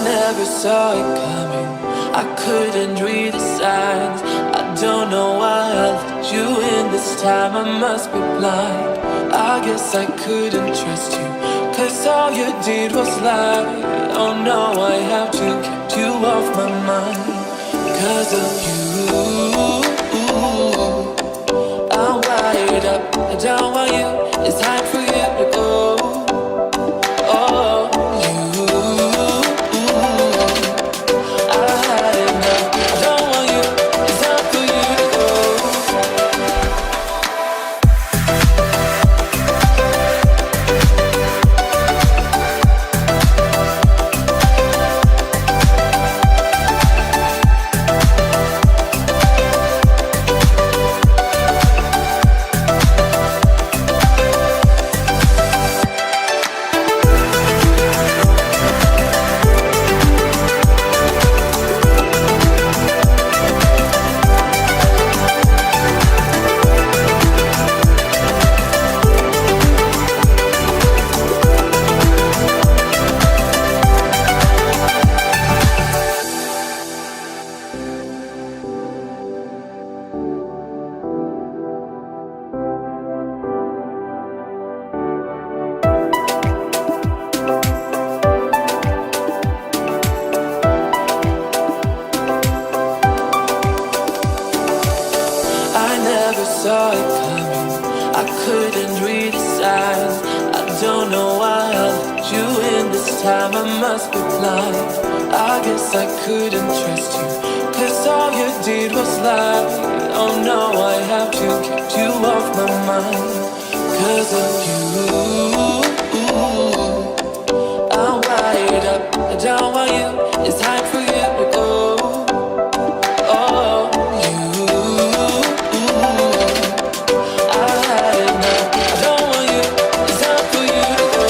never saw it coming. I couldn't read the signs. I don't know why I let you in this time. I must be blind. I guess I couldn't trust you, 'cause all you did was lie. Oh no, I have to keep you off my mind. 'Cause of you, I'm wired up. I don't want you. It's time for you to go. Oh, you, I had enough. I don't want you. It's time for you to go. I never saw it coming. I couldn't read the signs. I don't know why I let you in this time. I must be blind. I guess I couldn't trust you, 'cause all you did was lie. Oh no, I have to keep you off my mind. 'Cause of you, I'm wired up. I don't want you. It's time for you to go. Oh, you, I had enough. I don't want you. It's time for you to go.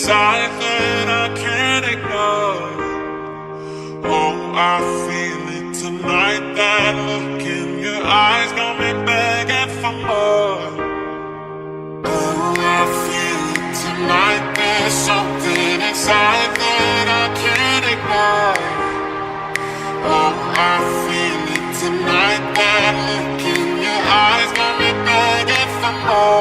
inside that I can't ignore. Oh, I feel it tonight. That look in your eyes got me begging for more. Oh, I feel it tonight. There's something inside that I can't ignore. Oh, I feel it tonight. That look in your eyes got me begging for more.